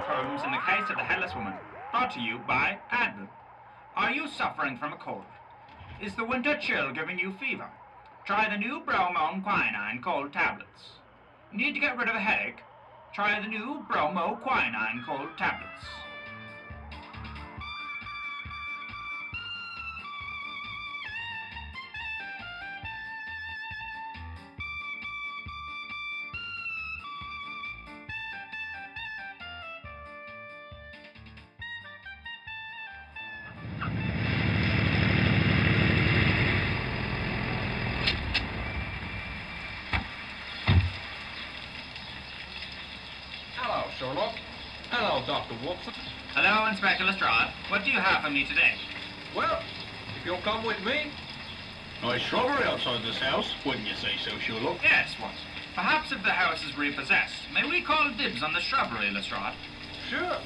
Holmes in the case of the Headless Woman, brought to you by Advil. Are you suffering from a cold? Is the winter chill giving you fever? Try the new Bromo Quinine cold tablets. Need to get rid of a headache? Try the new Bromo Quinine cold tablets. Hello, Sherlock. Hello, Dr. Watson. Hello, Inspector Lestrade. What do you have for me today? Well, if you'll come with me... Nice shrubbery outside this house, wouldn't you say so, Sherlock? Yes, Watson. Perhaps if the house is repossessed, may we call dibs on the shrubbery, Lestrade? Sure.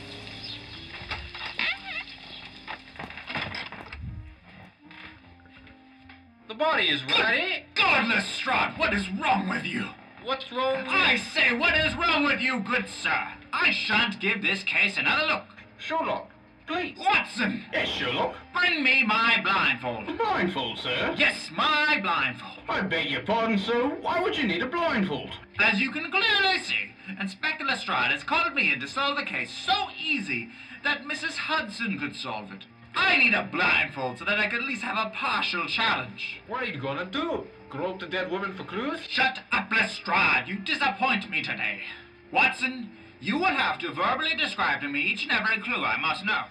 The body is ready. God, Lestrade, what is wrong with you? What's wrong with... I say, what is wrong with you, good sir? I shan't give this case another look. Sherlock, please. Watson, Yes, Sherlock. bring me my blindfold. Blindfold, sir? Yes, my blindfold. I beg your pardon, sir. Why would you need a blindfold? As you can clearly see, Inspector Lestrade has called me in to solve the case so easy that Mrs. Hudson could solve it. I need a blindfold so that I could at least have a partial challenge. What are you gonna do? Grope the dead woman for clues? Shut up, Lestrade. You disappoint me today. Watson, you will have to verbally describe to me each and every clue I must know.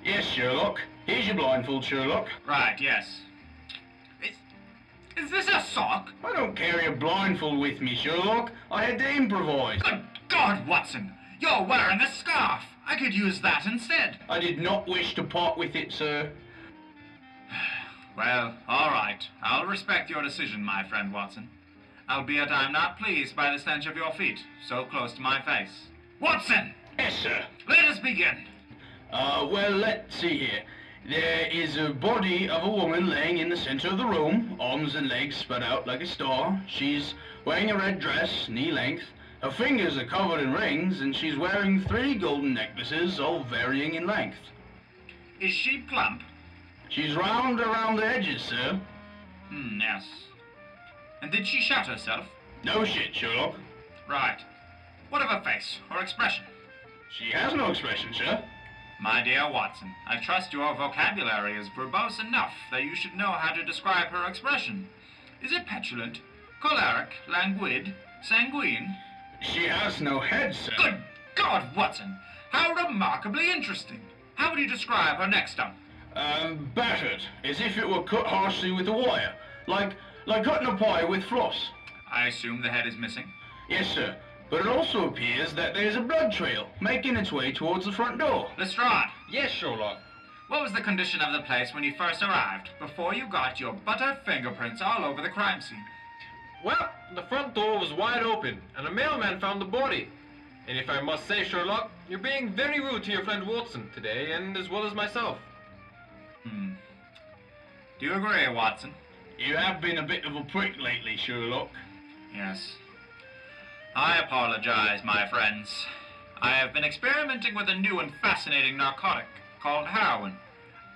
Yes, Sherlock. Here's your blindfold, Sherlock. Right, yes. Is this a sock? I don't carry a blindfold with me, Sherlock. I had to improvise. Good God, Watson! You're wearing a scarf. I could use that instead. I did not wish to part with it, sir. Well, all right. I'll respect your decision, my friend Watson. Albeit I'm not pleased by the stench of your feet, so close to my face. Watson! Yes, sir. Let us begin. Well, let's see here. There is a body of a woman laying in the center of the room, arms and legs spread out like a star. She's wearing a red dress, knee-length. Her fingers are covered in rings, and she's wearing 3 golden necklaces, all varying in length. Is she plump? She's round around the edges, sir. Yes. And did she shut herself? No shit, Sherlock. Right. What of her face or expression? She has no expression, sir. My dear Watson, I trust your vocabulary is verbose enough that you should know how to describe her expression. Is it petulant, choleric, languid, sanguine? She has no head, sir. Good God, Watson! How remarkably interesting! How would you describe her neck stump? Battered, as if it were cut harshly with a wire. Like cutting a pie with floss. I assume the head is missing. Yes, sir. But it also appears that there's a blood trail making its way towards the front door. Lestrade, Yes, Sherlock. what was the condition of the place when you first arrived, before you got your butter fingerprints all over the crime scene? Well, the front door was wide open, and a mailman found the body. And if I must say, Sherlock, you're being very rude to your friend Watson today, and as well as myself. Do you agree, Watson? You have been a bit of a prick lately, Sherlock. Yes. I apologize, my friends. I have been experimenting with a new and fascinating narcotic called heroin.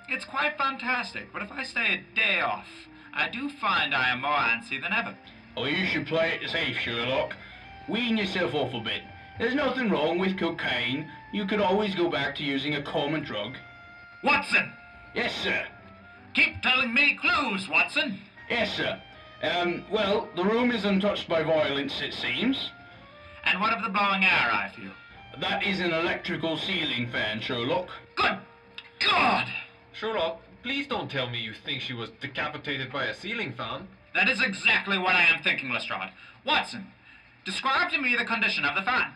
It's quite fantastic, but if I stay a day off, I do find I am more antsy than ever. Oh, you should play it safe, Sherlock. Wean yourself off a bit. There's nothing wrong with cocaine. You could always go back to using a common drug. Watson! Yes, sir. Keep telling me clues, Watson! Yes, sir. Well, the room is untouched by violence, it seems. And what of the blowing air I feel? That is an electrical ceiling fan, Sherlock. Good God! Sherlock, please don't tell me you think she was decapitated by a ceiling fan. That is exactly what I am thinking, Lestrade. Watson, describe to me the condition of the fan.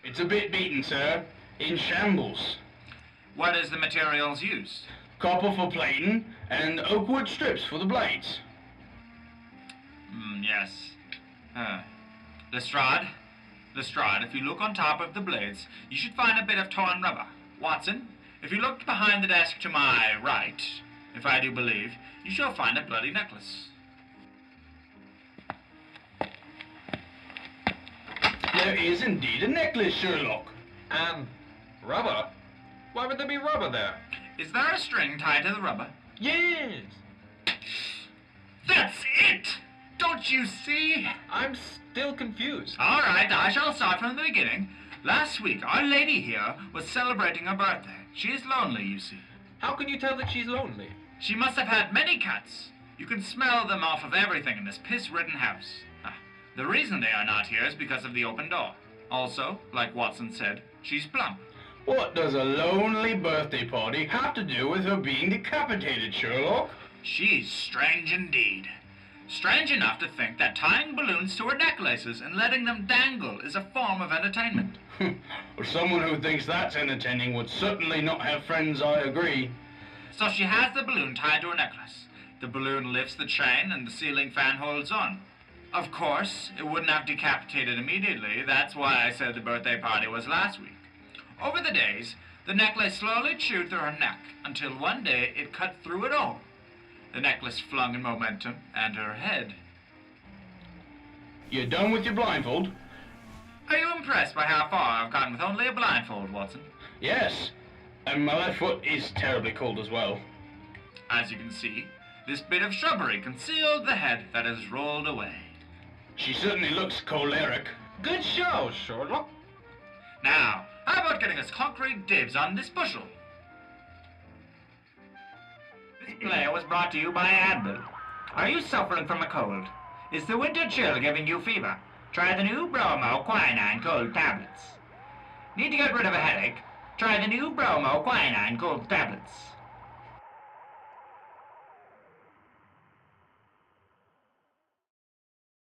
It's a bit beaten, sir. In shambles. What is the materials used? Copper for plating, and oak wood strips for the blades. Yes. Lestrade, if you look on top of the blades, you should find a bit of torn rubber. Watson, if you look behind the desk to my right, if I do believe, you shall find a bloody necklace. There is indeed a necklace, Sherlock. And rubber? Why would there be rubber there? Is there a string tied to the rubber? Yes. That's it! Don't you see? I'm still confused. All right, I shall start from the beginning. Last week, our lady here was celebrating her birthday. She is lonely, you see. How can you tell that she's lonely? She must have had many cats. You can smell them off of everything in this piss-ridden house. The reason they are not here is because of the open door. Also, like Watson said, she's plump. What does a lonely birthday party have to do with her being decapitated, Sherlock? She's strange indeed. Strange enough to think that tying balloons to her necklaces and letting them dangle is a form of entertainment. Or someone who thinks that's entertaining would certainly not have friends, I agree. So she has the balloon tied to her necklace. The balloon lifts the chain and the ceiling fan holds on. Of course, it wouldn't have decapitated immediately. That's why I said the birthday party was last week. Over the days, the necklace slowly chewed through her neck until one day it cut through it all. The necklace flung in momentum and her head. You done with your blindfold? Are you impressed by how far I've gotten with only a blindfold, Watson? Yes. And my left foot is terribly cold as well. As you can see, this bit of shrubbery concealed the head that has rolled away. She certainly looks choleric. Good show, Sherlock. Now, how about getting us concrete dibs on this bushel? This play was brought to you by Advil. Are you suffering from a cold? Is the winter chill giving you fever? Try the new Bromo Quinine Cold Tablets. Need to get rid of a headache? Try the new Bromo Quinine Cold Tablets.